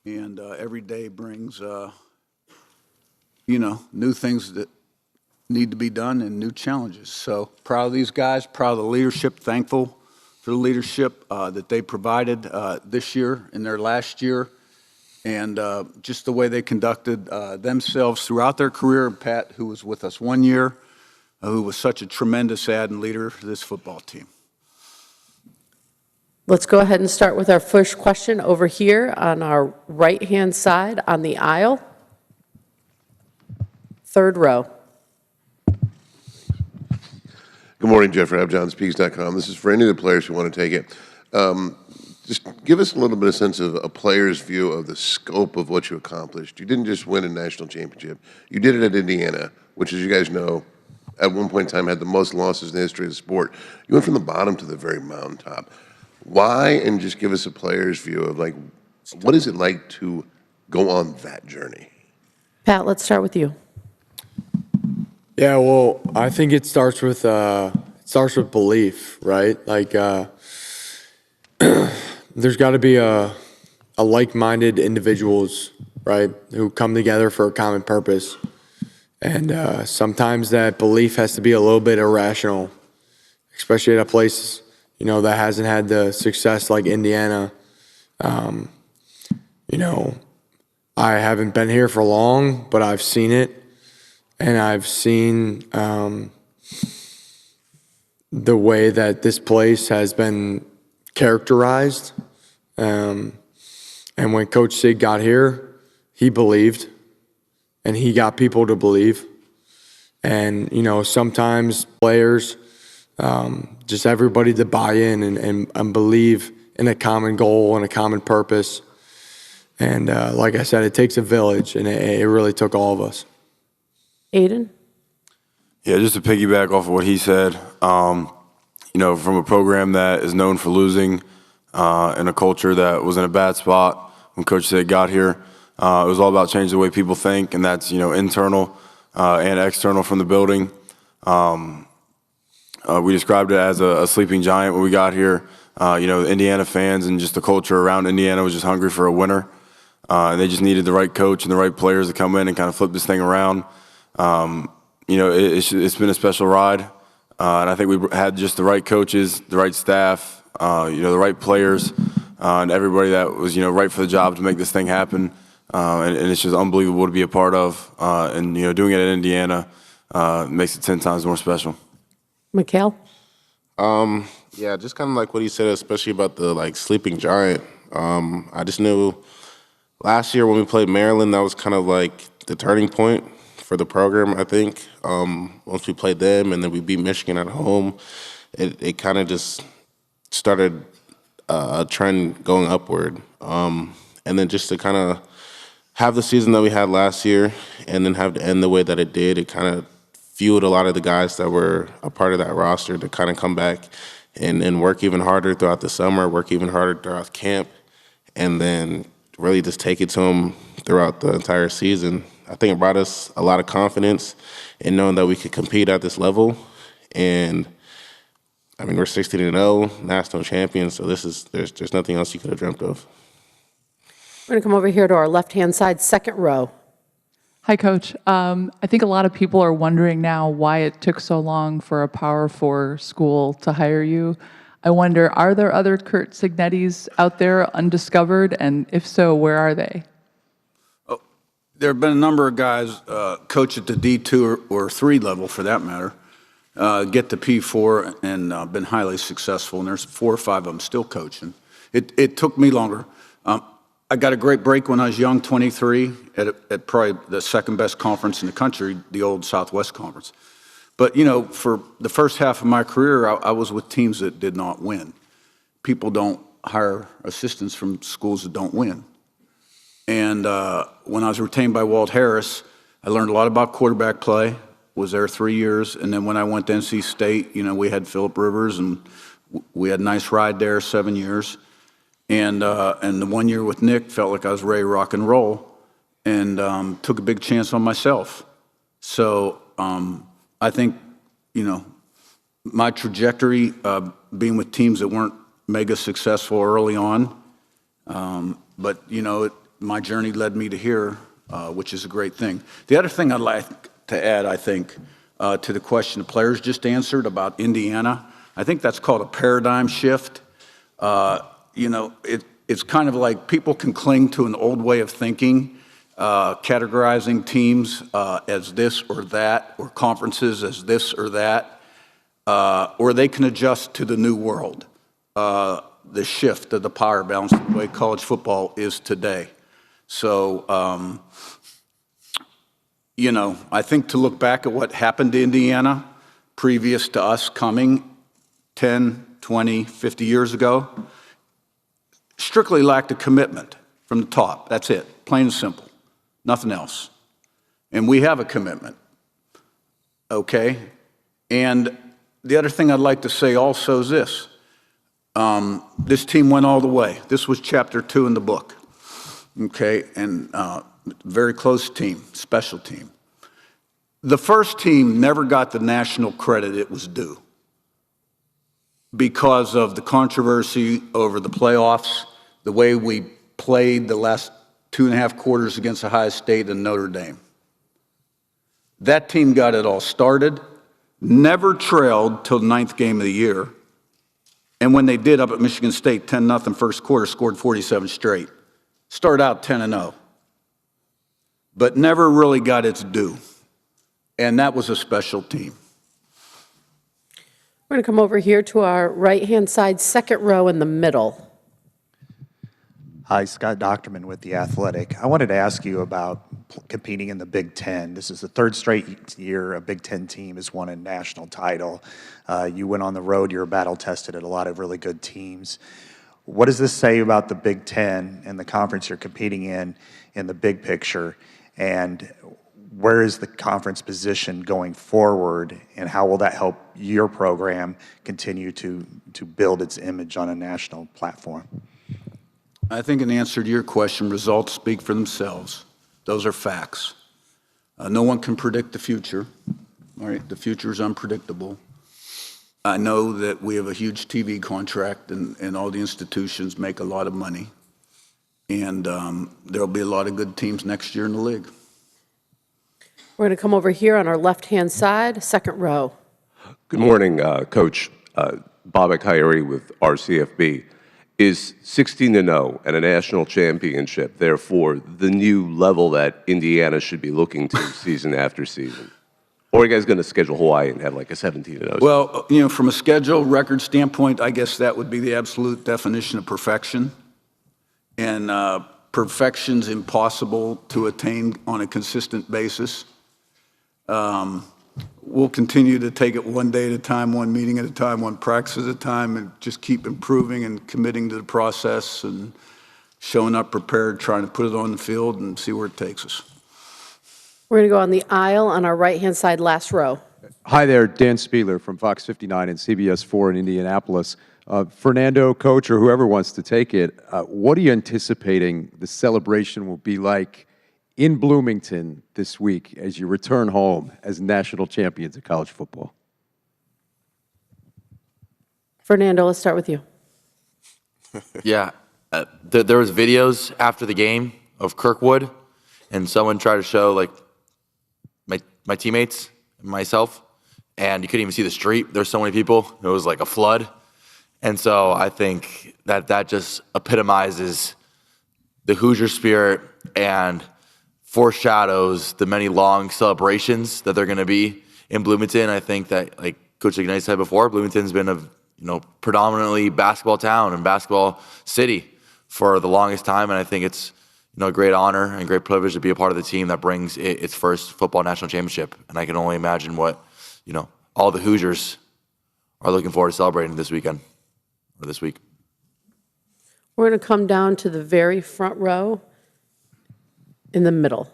and every day brings, new things that need to be done and new challenges. So proud of these guys, proud of the leadership, thankful for the leadership that they provided this year and their last year, and just the way they conducted themselves throughout their career. Pat, who was with us 1 year, who was such a tremendous add and leader for this football team. Let's go ahead and start with our first question over here on our right-hand side on the aisle. Third row. Good morning, Jeffrey. I'm JohnSpeaks.com. This is for any of the players who want to take it. Just give us a little bit of sense of a player's view of the scope of what you accomplished. You didn't just win a national championship. You did it at Indiana, which, as you guys know, at one point in time had the most losses in the history of the sport. You went from the bottom to the very mountaintop. Why? And just give us a player's view of, like, what is it like to go on that journey? Pat, let's start with you. Yeah, well, I think it starts with belief, right? Like, there's got to be a like-minded individuals, right, who come together for a common purpose, and sometimes that belief has to be a little bit irrational, especially at a place that hasn't had the success like Indiana. I haven't been here for long, but I've seen it. And I've seen the way that this place has been characterized. And when Coach Sig got here, he believed, and he got people to believe. And, sometimes players, just everybody to buy in and believe in a common goal and a common purpose. And like I said, it takes a village, and it really took all of us. Aiden? Yeah, just to piggyback off of what he said, from a program that is known for losing and a culture that was in a bad spot when Coach Sig got here, it was all about changing the way people think, and that's, internal and external from the building. We described it as a sleeping giant when we got here. The Indiana fans and just the culture around Indiana was just hungry for a winner. And they just needed the right coach and the right players to come in and kind of flip this thing around. It's been a special ride, and I think we had just the right coaches, the right staff, the right players, and everybody that was, right for the job to make this thing happen. And it's just unbelievable to be a part of. And doing it in Indiana makes it 10 times more special. Mikhail? Yeah, just kind of like what he said, especially about the sleeping giant. I just knew last year when we played Maryland, that was kind of like the turning point for the program, I think. Once we played them and then we beat Michigan at home, it kind of just started a trend going upward. And then just to kind of have the season that we had last year and then have to end the way that it did, it kind of fueled a lot of the guys that were a part of that roster to kind of come back and work even harder throughout the summer, work even harder throughout camp, and then really just take it to them throughout the entire season. I think it brought us a lot of confidence in knowing that we could compete at this level. And I mean, we're 16-0, national champions, so there's nothing else you could have dreamt of. We're going to come over here to our left-hand side, second row. Hi, Coach. I think a lot of people are wondering now why it took so long for a Power 4 school to hire you. I wonder, are there other Curt Signettis out there undiscovered? And if so, where are they? There have been a number of guys coach at the D2 or 3 level, for that matter, get to P4 and been highly successful, and there's 4 or 5 of them still coaching. It took me longer. I got a great break when I was young, 23, at probably the second best conference in the country, the old Southwest Conference. But, for the first half of my career, I was with teams that did not win. People don't hire assistants from schools that don't win. And when I was retained by Walt Harris, I learned a lot about quarterback play, was there 3 years. And then when I went to NC State, we had Phillip Rivers, and we had a nice ride there, 7 years. And the 1 year with Nick felt like I was ready to rock and roll, and took a big chance on myself. So I think, my trajectory, being with teams that weren't mega successful early on, but, my journey led me to here, which is a great thing. The other thing I'd like to add, I think, to the question the players just answered about Indiana, I think that's called a paradigm shift. It's kind of like people can cling to an old way of thinking, categorizing teams as this or that, or conferences as this or that, or they can adjust to the new world, the shift of the power balance, the way college football is today. So, I think to look back at what happened to Indiana previous to us coming 10, 20, 50 years ago, strictly lacked a commitment from the top. That's it, plain and simple, nothing else. And we have a commitment, okay? And the other thing I'd like to say also is this. This team went all the way. This was chapter 2 in the book, okay? And very close team, special team. The first team never got the national credit it was due because of the controversy over the playoffs, the way we played the last 2.5 quarters against Ohio State and Notre Dame. That team got it all started, never trailed till the 9th game of the year, and when they did up at Michigan State, 10-0 first quarter, scored 47 straight. Started out 10-0, but never really got its due, and that was a special team. We're going to come over here to our right-hand side, second row in the middle. Hi, Scott Docterman with The Athletic. I wanted to ask you about competing in the Big Ten. This is the 3rd straight year a Big Ten team has won a national title. You went on the road, you were battle-tested at a lot of really good teams. What does this say about the Big Ten and the conference you're competing in the big picture? And where is the conference position going forward, and how will that help your program continue to build its image on a national platform? I think in answer to your question, results speak for themselves. Those are facts. No one can predict the future. All right, the future is unpredictable. I know that we have a huge TV contract, and all the institutions make a lot of money. And there'll be a lot of good teams next year in the league. We're going to come over here on our left-hand side, second row. Good morning, Coach. Bob Coyote with RCFB. Is 16-0 and a national championship, therefore, the new level that Indiana should be looking to season after season? Or are you guys going to schedule Hawaii and have like a 17-0? Well, from a schedule record standpoint, I guess that would be the absolute definition of perfection. And perfection's impossible to attain on a consistent basis. We'll continue to take it one day at a time, one meeting at a time, one practice at a time, and just keep improving and committing to the process and showing up prepared, trying to put it on the field and see where it takes us. We're going to go on the aisle on our right-hand side, last row. Hi there, Dan Spieler from Fox 59 and CBS 4 in Indianapolis. Fernando, Coach, or whoever wants to take it, what are you anticipating the celebration will be like in Bloomington this week as you return home as national champions of college football? Fernando, let's start with you. Yeah, there was videos after the game of Kirkwood, and someone tried to show like my teammates and myself, and you couldn't even see the street. There's so many people. It was like a flood. And so I think that just epitomizes the Hoosier spirit and foreshadows the many long celebrations that they're going to be in Bloomington. I think that, like Coach Signetti said before, Bloomington's been a predominantly basketball town and basketball city for the longest time, and I think it's a great honor and great privilege to be a part of the team that brings its first football national championship. And I can only imagine what all the Hoosiers are looking forward to celebrating this weekend or this week. We're going to come down to the very front row in the middle.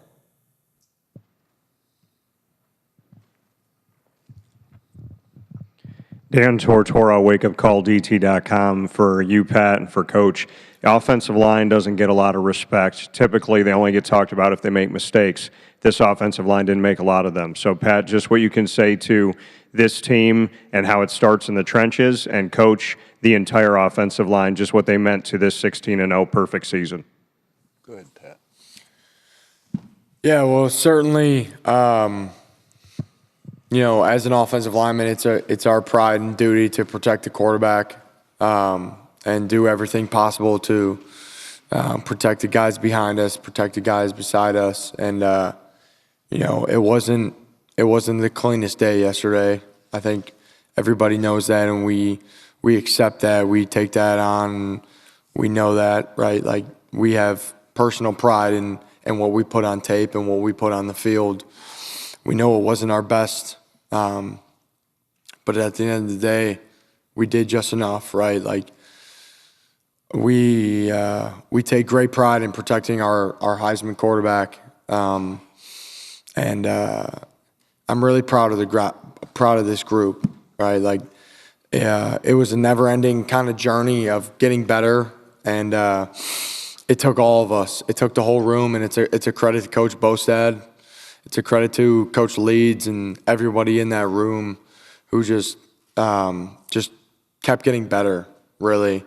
Dan Tortora, wakeupcalldt.com for you, Pat, and for Coach. The offensive line doesn't get a lot of respect. Typically, they only get talked about if they make mistakes. This offensive line didn't make a lot of them. So, Pat, just what you can say to this team and how it starts in the trenches, and Coach, the entire offensive line, just what they meant to this 16-0 perfect season. Go ahead, Pat. Yeah, well, certainly, as an offensive lineman, it's our pride and duty to protect the quarterback and do everything possible to protect the guys behind us, protect the guys beside us. And, it wasn't the cleanest day yesterday. I think everybody knows that, and we accept that. We take that on. We know that, right? Like, we have personal pride in what we put on tape and what we put on the field. We know it wasn't our best, but at the end of the day, we did just enough, right? Like, we take great pride in protecting our Heisman quarterback, and I'm really proud of this group, right? Like, it was a never-ending kind of journey of getting better, and it took all of us. It took the whole room, and it's a credit to Coach Bostad. It's a credit to Coach Leeds and everybody in that room who just kept getting better, really.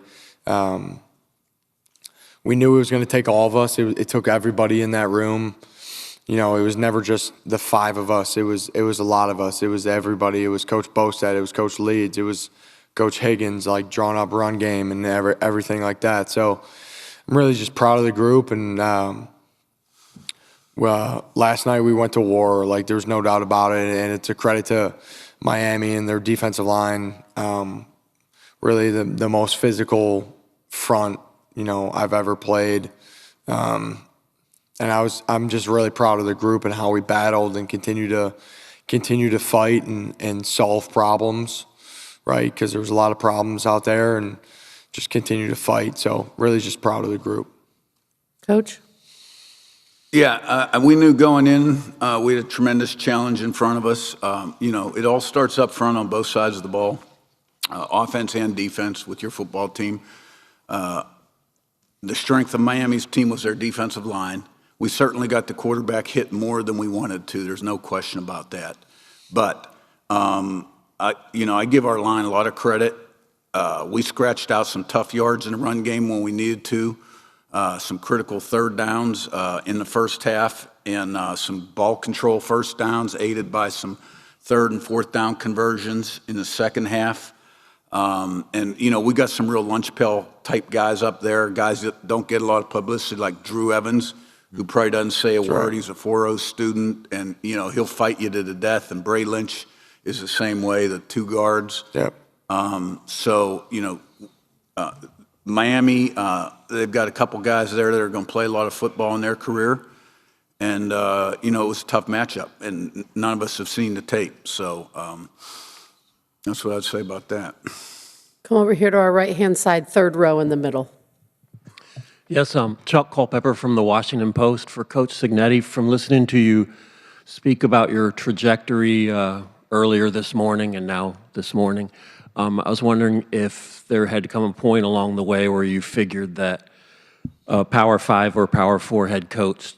We knew it was going to take all of us. It took everybody in that room. It was never just the five of us. It was a lot of us. It was everybody. It was Coach Bostad. It was Coach Leeds. It was Coach Higgins, like drawn up run game and everything like that. So I'm really just proud of the group. And last night we went to war. Like, there's no doubt about it. And it's a credit to Miami and their defensive line. Really the most physical front I've ever played. And I'm just really proud of the group and how we battled and continue to fight and solve problems, right? Because there was a lot of problems out there, and just continue to fight. So really just proud of the group. Coach? Yeah, we knew going in, we had a tremendous challenge in front of us. It all starts up front on both sides of the ball, offense and defense with your football team. The strength of Miami's team was their defensive line. We certainly got the quarterback hit more than we wanted to. There's no question about that. But, I give our line a lot of credit. We scratched out some tough yards in the run game when we needed to, some critical third downs in the first half, and some ball control first downs aided by some third and fourth down conversions in the second half. We got some real lunch pail type guys up there, guys that don't get a lot of publicity, like Drew Evans, who probably doesn't say a word. He's a 4.0 student, and, he'll fight you to the death. And Bray Lynch is the same way, the two guards. Yep. Miami, they've got a couple guys there that are going to play a lot of football in their career. And, it was a tough matchup, and none of us have seen the tape. So that's what I'd say about that. Come over here to our right-hand side, third row in the middle. Yes, Chuck Culpepper from the Washington Post. For Coach Signetti, from listening to you speak about your trajectory earlier this morning and now this morning, I was wondering if there had come a point along the way where you figured that a Power 5 or Power 4 head coach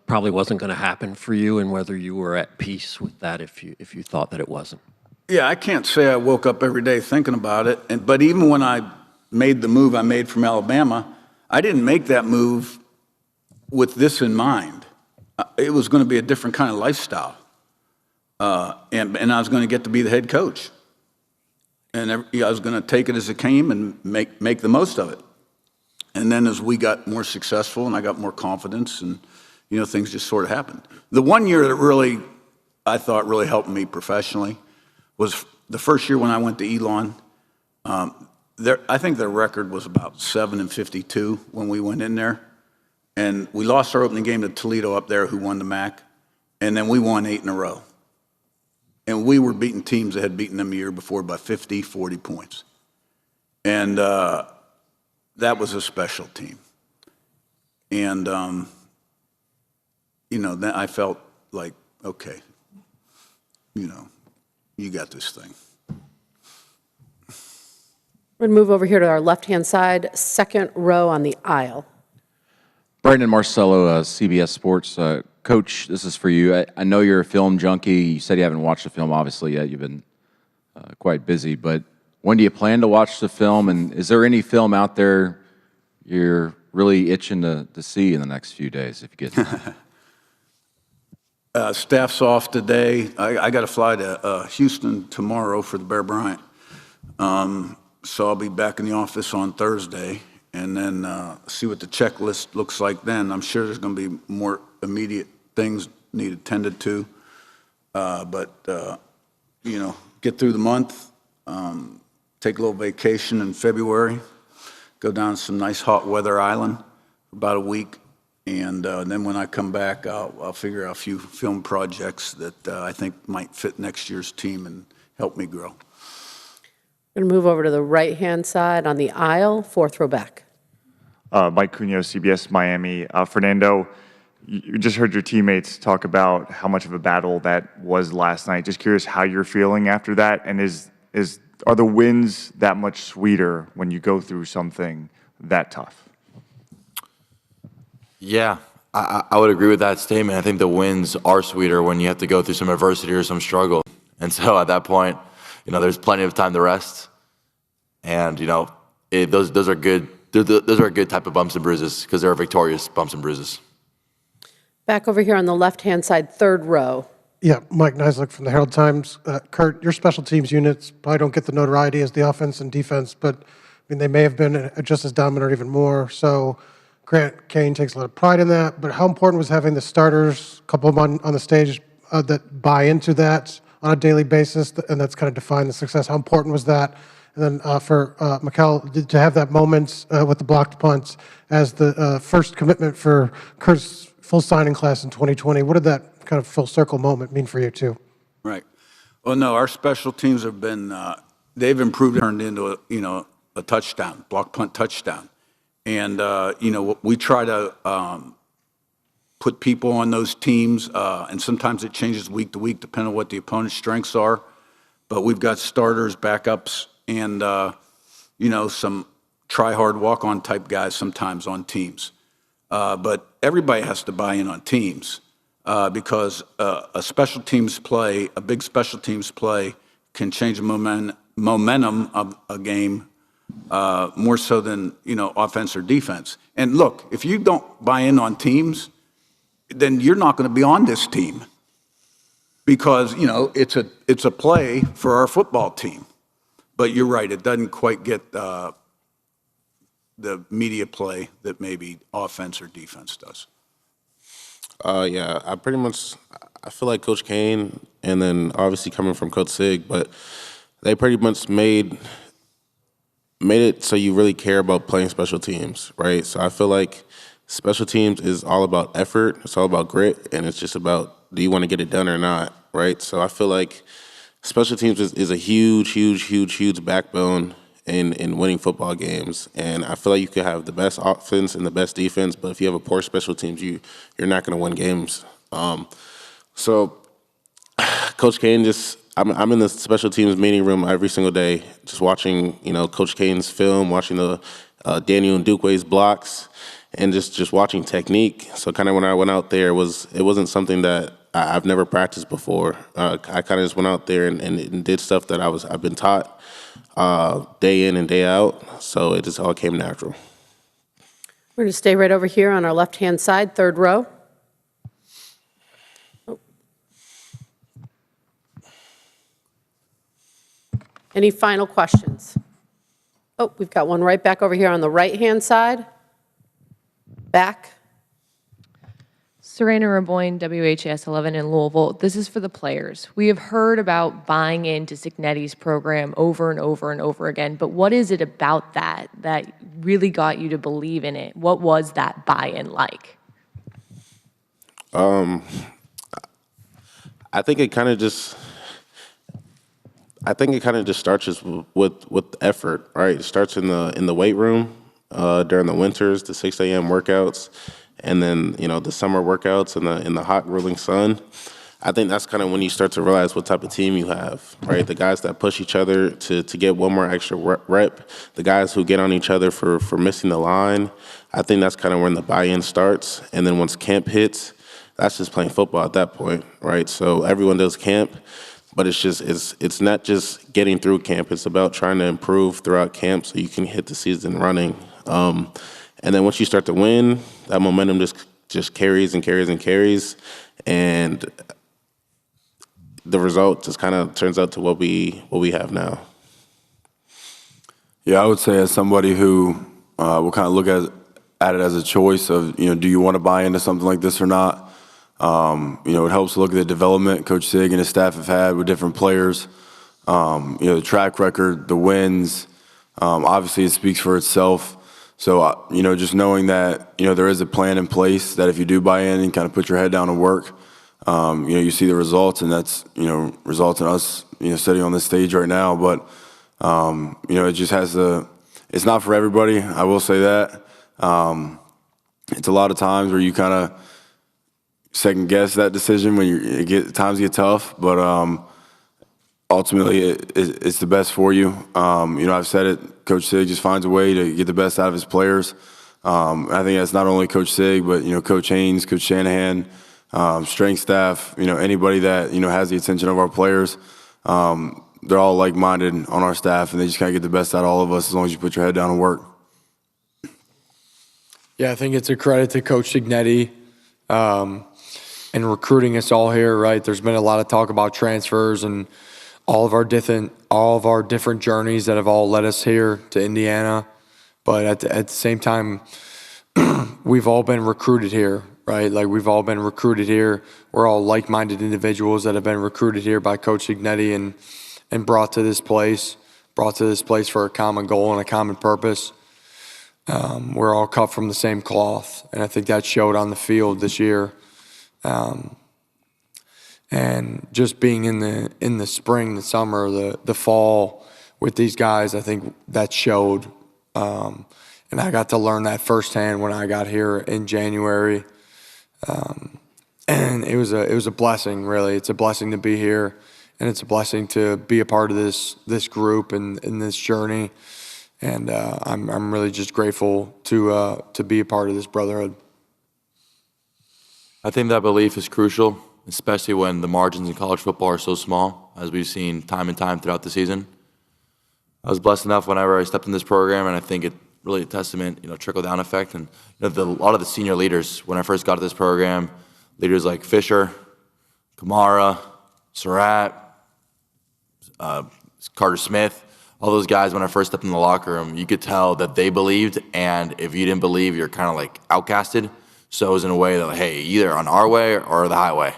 probably wasn't going to happen for you, and whether you were at peace with that if you thought that it wasn't. Yeah, I can't say I woke up every day thinking about it. But even when I made the move I made from Alabama, I didn't make that move with this in mind. It was going to be a different kind of lifestyle. And I was going to get to be the head coach. And I was going to take it as it came and make the most of it. And then as we got more successful and I got more confidence, and, things just sort of happened. The one year that I thought really helped me professionally was the first year when I went to Elon. I think their record was about 7-52 when we went in there. And we lost our opening game to Toledo up there, who won the MAC. And then we won 8 in a row. And we were beating teams that had beaten them a year before by 50, 40 points. And that was a special team. And, then I felt like, okay, you got this thing. We're going to move over here to our left-hand side, second row on the aisle. Brandon Marcello, CBS Sports. Coach, this is for you. I know you're a film junkie. You said you haven't watched the film, obviously, yet. You've been quite busy. But when do you plan to watch the film? And is there any film out there you're really itching to see in the next few days if you get time? Staff's off today. I got to fly to Houston tomorrow for the Bear Bryant. So I'll be back in the office on Thursday and then see what the checklist looks like then. I'm sure there's going to be more immediate things needed tended to. Get through the month, take a little vacation in February, go down to some nice hot weather island for about a week. And then when I come back, I'll figure out a few film projects that I think might fit next year's team and help me grow. Going to move over to the right-hand side on the aisle, fourth row back. Mike Cunio, CBS Miami. Fernando, you just heard your teammates talk about how much of a battle that was last night. Just curious how you're feeling after that, and are the wins that much sweeter when you go through something that tough? Yeah, I would agree with that statement. I think the wins are sweeter when you have to go through some adversity or some struggle. And so at that point, there's plenty of time to rest. And, those are good. Those are a good type of bumps and bruises because they're victorious bumps and bruises. Back over here on the left-hand side, third row. Yeah, Mike Neislick from the Herald Times. Kurt, your special teams units probably don't get the notoriety as the offense and defense, but they may have been just as dominant or even more. So Grant Kane takes a lot of pride in that. But how important was having the starters, a couple of them on the stage that buy into that on a daily basis, and that's kind of defined the success? How important was that? And then for Mikel, to have that moment with the blocked punt as the first commitment for Kurt's full signing class in 2020, what did that kind of full circle moment mean for you too? Right. Well, no, our special teams have been, they've improved, turned into a touchdown, block punt touchdown. And, we try to put people on those teams, and sometimes it changes week to week depending on what the opponent's strengths are. But we've got starters, backups, and, some try-hard, walk-on type guys sometimes on teams. But everybody has to buy in on teams because a big special teams play can change the momentum of a game more so than, offense or defense. And look, if you don't buy in on teams, then you're not going to be on this team because, it's a play for our football team. But you're right, it doesn't quite get the media play that maybe offense or defense does. Yeah, I feel like Coach Kane, and then obviously coming from Coach Sig, but they pretty much made it so you really care about playing special teams, right? So I feel like special teams is all about effort, it's all about grit, and it's just about, do you want to get it done or not, right? So I feel like special teams is a huge backbone in winning football games. And I feel like you could have the best offense and the best defense, but if you have a poor special teams, you're not going to win games. So Coach Kane I'm in the special teams meeting room every single day, just watching, Coach Kane's film, watching the Daniel Ndukwe's blocks, and just watching technique. So kind of when I went out there, it wasn't something that I've never practiced before. I kind of just went out there and did stuff that I've been taught day in and day out. So it just all came natural. We're going to stay right over here on our left-hand side, third row. Any final questions? Oh, we've got one right back over here on the right-hand side. Back. Serena Raboyne, WHAS 11 in Louisville. This is for the players. We have heard about buying into Signetti's program over and over and over again, but what is it about that really got you to believe in it? What was that buy-in like? I think it kind of just starts with effort, right? It starts in the weight room during the winters, the 6 a.m. workouts, and then the summer workouts in the hot rolling sun. I think that's kind of when you start to realize what type of team you have, right? The guys that push each other to get one more extra rep, the guys who get on each other for missing the line. I think that's kind of when the buy-in starts. And then once camp hits, that's just playing football at that point, right? So everyone does camp, but it's not just getting through camp. It's about trying to improve throughout camp so you can hit the season running. And then once you start to win, that momentum just carries and carries and carries. And the result just kind of turns out to what we have now. Yeah, I would say as somebody who will kind of look at it as a choice of, do you want to buy into something like this or not? It helps to look at the development Coach Sig and his staff have had with different players. The track record, the wins, obviously it speaks for itself. So, just knowing that, there is a plan in place that if you do buy in and kind of put your head down and work, you see the results, and that's, results in us, sitting on this stage right now. But, it just it's not for everybody. I will say that. It's a lot of times where you kind of second guess that decision when times get tough, but, ultimately it's the best for you. I've said it, Coach Sig just finds a way to get the best out of his players. I think that's not only Coach Sig, but, Coach Haynes, Coach Shanahan, strength staff, anybody that, has the attention of our players. They're all like-minded on our staff, and they just kind of get the best out of all of us as long as you put your head down and work. Yeah, I think it's a credit to Coach Signetti and recruiting us all here, right? There's been a lot of talk about transfers and all of our different journeys that have all led us here to Indiana. But at the same time, we've all been recruited here, right? Like, we've all been recruited here. We're all like-minded individuals that have been recruited here by Coach Signetti and brought to this place for a common goal and a common purpose. We're all cut from the same cloth, and I think that showed on the field this year. And just being in the spring, the summer, the fall with these guys, I think that showed. And I got to learn that firsthand when I got here in January. And it was a blessing, really. It's a blessing to be here, and it's a blessing to be a part of this group and this journey. And I'm really just grateful to be a part of this brotherhood. I think that belief is crucial, especially when the margins in college football are so small, as we've seen time and time throughout the season. I was blessed enough whenever I stepped in this program, and I think it really a testament, trickle-down effect. And a lot of the senior leaders, when I first got to this program, leaders like Fisher, Kamara, Surratt, Carter Smith, all those guys, when I first stepped in the locker room, you could tell that they believed, and if you didn't believe, you're kind of like outcasted. So it was in a way that, like, hey, either on our way or the highway.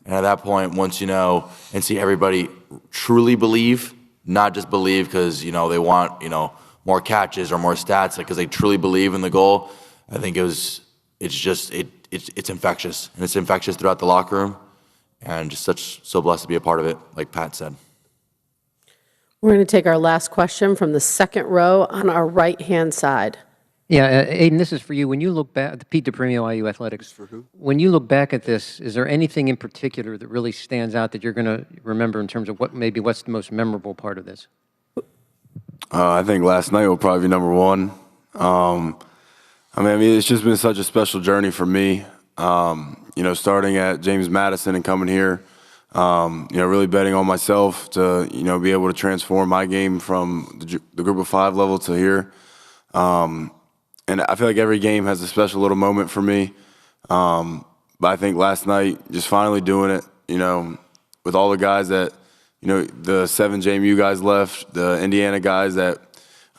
And at that point, once you know and see everybody truly believe, not just believe because, they want, more catches or more stats, because they truly believe in the goal, I think it's infectious. And it's infectious throughout the locker room. And just so blessed to be a part of it, like Pat said. We're going to take our last question from the second row on our right-hand side. Yeah, Aiden, this is for you. When you look back, Pete DePremio, IU Athletics. For who? When you look back at this, is there anything in particular that really stands out that you're going to remember in terms of what's the most memorable part of this? I think last night will probably be number one. It's just been such a special journey for me. Starting at James Madison and coming here, really betting on myself to, be able to transform my game from the group of five level to here. And I feel like every game has a special little moment for me. But I think last night, just finally doing it, with all the guys that, the 7 JMU guys left, the Indiana guys that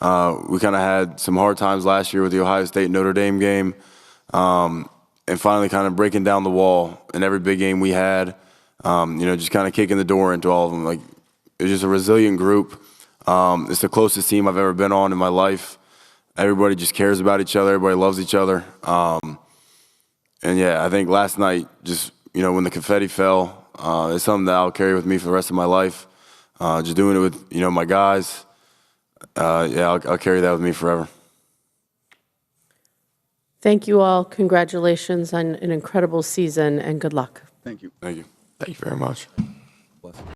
we kind of had some hard times last year with the Ohio State Notre Dame game. And finally kind of breaking down the wall in every big game we had, just kind of kicking the door into all of them. Like, it was just a resilient group. It's the closest team I've ever been on in my life. Everybody just cares about each other. Everybody loves each other. And yeah, I think last night, just, when the confetti fell, it's something that I'll carry with me for the rest of my life. Just doing it with, my guys. I'll carry that with me forever. Thank you all. Congratulations on an incredible season, and good luck. Thank you. Thank you. Thank you very much.